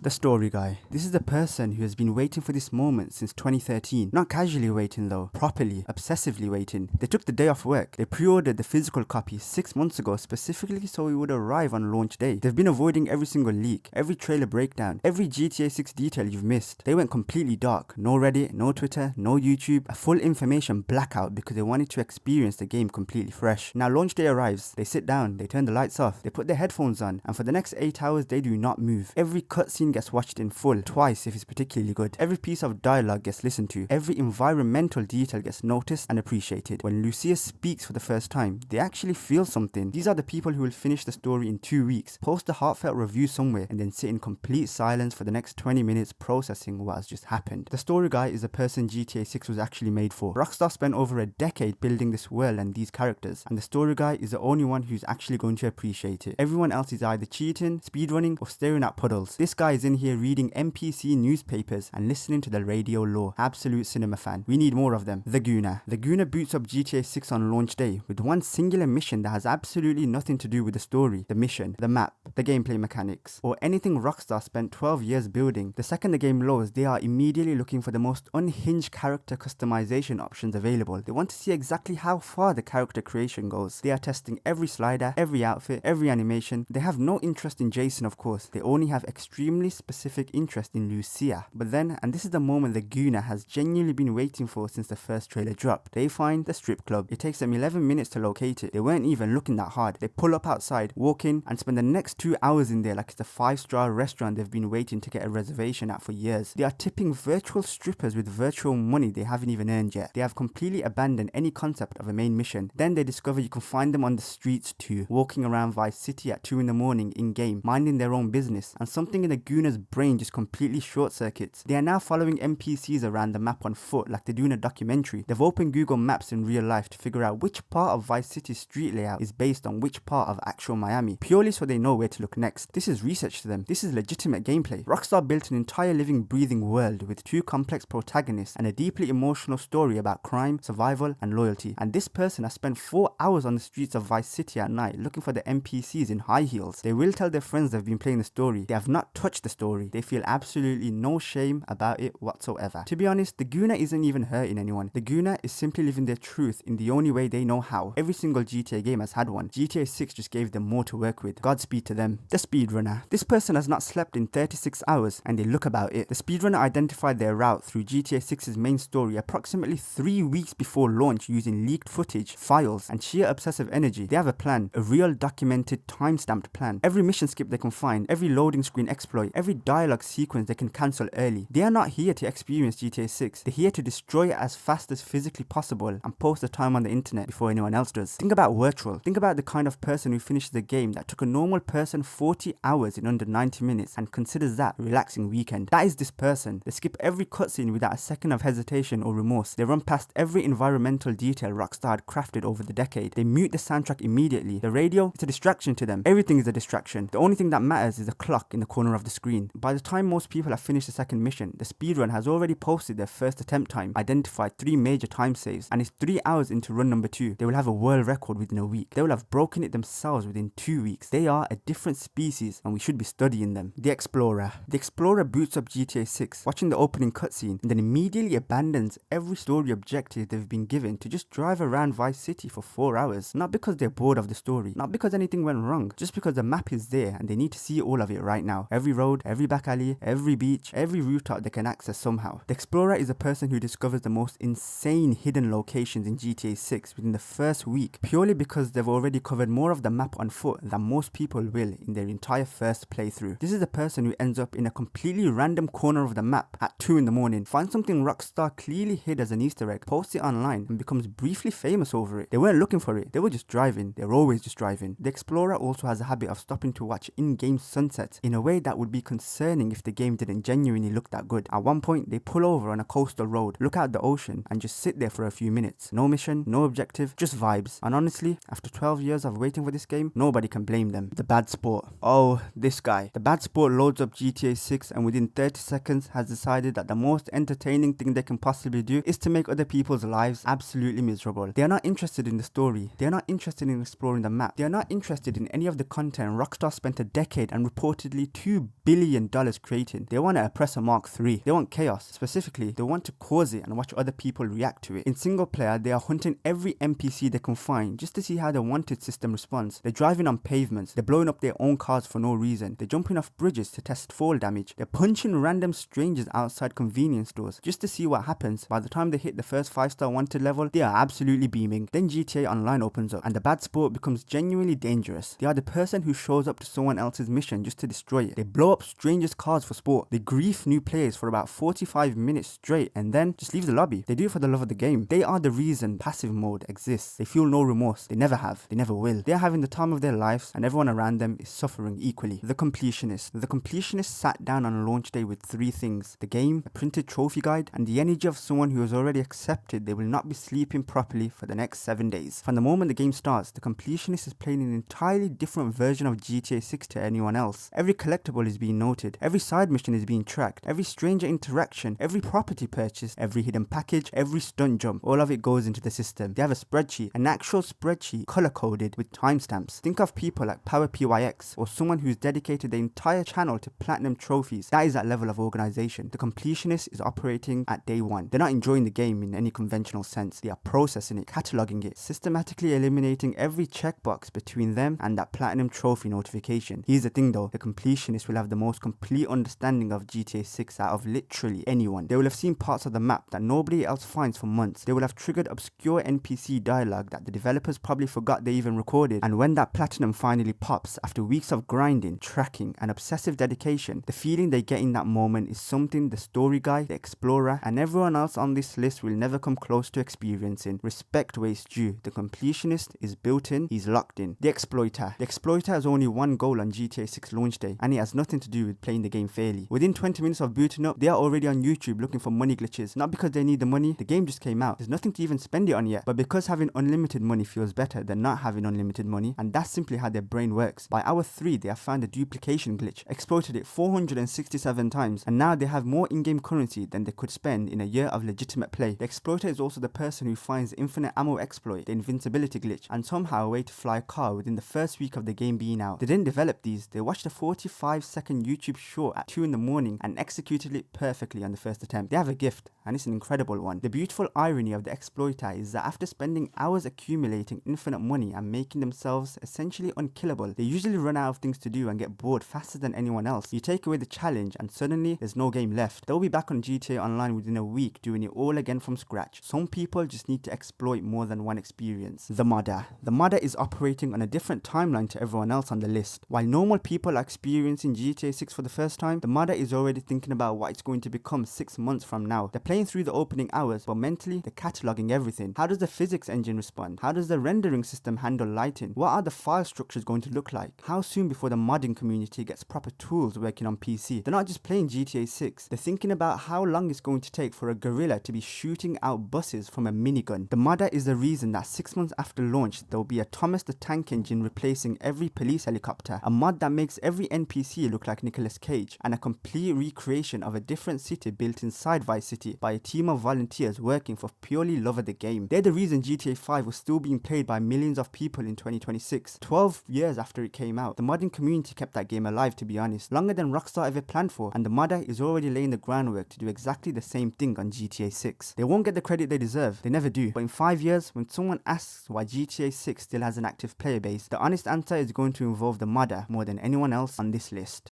The story guy. This is the person who has been waiting for this moment since 2013. Not casually waiting though, properly, obsessively waiting. They took the day off work. They pre-ordered the physical copy 6 months ago specifically so it would arrive on launch day. They've been avoiding every single leak, every trailer breakdown, every GTA 6 detail you've missed. They went completely dark. No Reddit, no Twitter, no YouTube, a full information blackout because they wanted to experience the game completely fresh. Now launch day arrives. They sit down, they turn the lights off, they put their headphones on, and for the next 8 hours they do not move. Every cutscene gets watched in full, twice if it's particularly good. Every piece of dialogue gets listened to. Every environmental detail gets noticed and appreciated. When Lucia speaks for the first time, they actually feel something. These are the people who will finish the story in 2 weeks, post a heartfelt review somewhere, and then sit in complete silence for the next 20 minutes processing what has just happened. The story guy is the person GTA 6 was actually made for. Rockstar spent over a decade building this world and these characters, and the story guy is the only one who's actually going to appreciate it. Everyone else is either cheating, speedrunning, or staring at puddles. This guy is in here reading NPC newspapers and listening to the radio lore. Absolute cinema fan. We need more of them. The Gooner. The Gooner boots up GTA 6 on launch day with one singular mission that has absolutely nothing to do with the story, the mission, the map, the gameplay mechanics, or anything Rockstar spent 12 years building. The second the game loads, they are immediately looking for the most unhinged character customization options available. They want to see exactly how far the character creation goes. They are testing every slider, every outfit, every animation. They have no interest in Jason, of course. They only have extremely specific interest in Lucia. But then, and this is the moment the Gooner has genuinely been waiting for since the first trailer dropped, they find the strip club. It takes them 11 minutes to locate it. They weren't even looking that hard. They pull up outside, walk in, and spend the next 2 hours in there like it's a 5-star restaurant they've been waiting to get a reservation at for years. They are tipping virtual strippers with virtual money they haven't even earned yet. They have completely abandoned any concept of a main mission. Then they discover you can find them on the streets too, walking around Vice City at 2 in the morning in-game, minding their own business, and something in the Gooner's brain just completely short circuits. They are now following NPCs around the map on foot like they do in a documentary. They've opened Google Maps in real life to figure out which part of Vice City's street layout is based on which part of actual Miami, purely so they know where to look next. This is research to them. This is legitimate gameplay. Rockstar built an entire living, breathing world with 2 complex protagonists and a deeply emotional story about crime, survival, and loyalty. And this person has spent 4 hours on the streets of Vice City at night looking for the NPCs in high heels. They will tell their friends they've been playing the story. They have not touched the story. They feel absolutely no shame about it whatsoever. To be honest, the Gooner isn't even hurting anyone. The Gooner is simply living their truth in the only way they know how. Every single GTA game has had one. GTA 6 just gave them more to work with. Godspeed to them. The Speedrunner. This person has not slept in 36 hours and they look about it. The Speedrunner identified their route through GTA 6's main story approximately 3 weeks before launch using leaked footage, files, and sheer obsessive energy. They have a plan, a real documented, time-stamped plan. Every mission skip they can find, every loading screen exploit, every dialogue sequence they can cancel early. They are not here to experience GTA 6. They're here to destroy it as fast as physically possible and post the time on the internet before anyone else does. Think about Virtual. Think about the kind of person who finishes a game that took a normal person 40 hours in under 90 minutes and considers that a relaxing weekend. That is this person. They skip every cutscene without a second of hesitation or remorse. They run past every environmental detail Rockstar had crafted over the decade. They mute the soundtrack immediately. The radio is a distraction to them. Everything is a distraction. The only thing that matters is a clock in the corner of the screen. By the time most people have finished the second mission, the speedrun has already posted their first attempt time, identified 3 major time saves, and is 3 hours into run number 2. They will have a world record within a week. They will have broken it themselves within 2 weeks. They are a different species and we should be studying them. The Explorer. The Explorer boots up GTA 6, watching the opening cutscene, and then immediately abandons every story objective they've been given to just drive around Vice City for 4 hours. Not because they're bored of the story, not because anything went wrong, just because the map is there and they need to see all of it right now. Every road, every back alley, every beach, every rooftop they can access somehow. The Explorer is a person who discovers the most insane hidden locations in GTA 6 within the first week, purely because they've already covered more of the map on foot than most people will in their entire first playthrough. This is a person who ends up in a completely random corner of the map at 2 in the morning, finds something Rockstar clearly hid as an Easter egg, posts it online, and becomes briefly famous over it. They weren't looking for it, they were just driving. They're always just driving. The Explorer also has a habit of stopping to watch in-game sunsets in a way that would be concerning if the game didn't genuinely look that good. At one point, they pull over on a coastal road, look out the ocean, and just sit there for a few minutes. No mission, no objective, just vibes. And honestly, after 12 years of waiting for this game, nobody can blame them. The Bad Sport. Oh, this guy. The Bad Sport loads up GTA 6 and within 30 seconds has decided that the most entertaining thing they can possibly do is to make other people's lives absolutely miserable. They are not interested in the story. They are not interested in exploring the map. They are not interested in any of the content Rockstar spent a decade and reportedly $2 billion billion creating. They want to oppress a Mark III. They want chaos. Specifically, they want to cause it and watch other people react to it. In single player, they are hunting every NPC they can find just to see how the wanted system responds. They're driving on pavements. They're blowing up their own cars for no reason. They're jumping off bridges to test fall damage. They're punching random strangers outside convenience stores just to see what happens. By the time they hit the first 5-star wanted level, they are absolutely beaming. Then GTA Online opens up and the bad sport becomes genuinely dangerous. They are the person who shows up to someone else's mission just to destroy it. They blow up strangers' cars for sport. They grief new players for about 45 minutes straight and then just leave the lobby. They do it for the love of the game. They are the reason passive mode exists. They feel no remorse. They never have. They never will. They are having the time of their lives and everyone around them is suffering equally. The Completionist. The Completionist sat down on launch day with 3 things: the game, a printed trophy guide, and the energy of someone who has already accepted they will not be sleeping properly for the next 7 days. From the moment the game starts, the Completionist is playing an entirely different version of GTA 6 to anyone else. Every collectible is being noted, every side mission is being tracked, every stranger interaction, every property purchase, every hidden package, every stunt jump, all of it goes into the system. They have a spreadsheet, an actual spreadsheet color coded with timestamps. Think of people like PowerPYX or someone who's dedicated their entire channel to platinum trophies. That is that level of organization. The Completionist is operating at day 1. They're not enjoying the game in any conventional sense. They are processing it, cataloging it, systematically eliminating every checkbox between them and that platinum trophy notification. Here's the thing though, the Completionist will have the most complete understanding of GTA 6 out of literally anyone. They will have seen parts of the map that nobody else finds for months. They will have triggered obscure NPC dialogue that the developers probably forgot they even recorded, and when that platinum finally pops after weeks of grinding, tracking and obsessive dedication, the feeling they get in that moment is something the story guy, the explorer and everyone else on this list will never come close to experiencing. Respect where it's due. The Completionist is built in, he's locked in. The Exploiter. The Exploiter has only one goal on GTA 6 launch day and it has nothing to do with playing the game fairly. Within 20 minutes of booting up, they are already on YouTube looking for money glitches. Not because they need the money, the game just came out. There's nothing to even spend it on yet, but because having unlimited money feels better than not having unlimited money, and that's simply how their brain works. By hour 3, they have found a duplication glitch, exploited it 467 times, and now they have more in-game currency than they could spend in a year of legitimate play. The exploiter is also the person who finds the infinite ammo exploit, the invincibility glitch, and somehow a way to fly a car within the first week of the game being out. They didn't develop these, they watched a 45-second YouTube short at 2 in the morning and executed it perfectly on the first attempt. They have a gift, and it's an incredible one. The beautiful irony of the exploiter is that after spending hours accumulating infinite money and making themselves essentially unkillable, they usually run out of things to do and get bored faster than anyone else. You take away the challenge and suddenly there's no game left. They'll be back on GTA Online within a week doing it all again from scratch. Some people just need to exploit more than one experience. The modder. The modder is operating on a different timeline to everyone else on the list. While normal people are experiencing GTA 6 for the first time, the modder is already thinking about what it's going to become 6 months from now. They're playing through the opening hours, but mentally they're cataloging everything. How does the physics engine respond? How does the rendering system handle lighting? What are the file structures going to look like? How soon before the modding community gets proper tools working on PC? They're not just playing GTA 6, they're thinking about how long it's going to take for a gorilla to be shooting out buses from a minigun. The modder is the reason that 6 months after launch there will be a Thomas the Tank Engine replacing every police helicopter, a mod that makes every NPC look like Nicolas Cage, and a complete recreation of a different city built inside Vice City by a team of volunteers working for purely love of the game. They're the reason GTA 5 was still being played by millions of people in 2026, 12 years after it came out. The modding community kept that game alive, to be honest, longer than Rockstar ever planned for, and the modder is already laying the groundwork to do exactly the same thing on GTA 6. They won't get the credit they deserve, they never do, but in 5 years, when someone asks why GTA 6 still has an active player base, the honest answer is going to involve the modder more than anyone else on this list.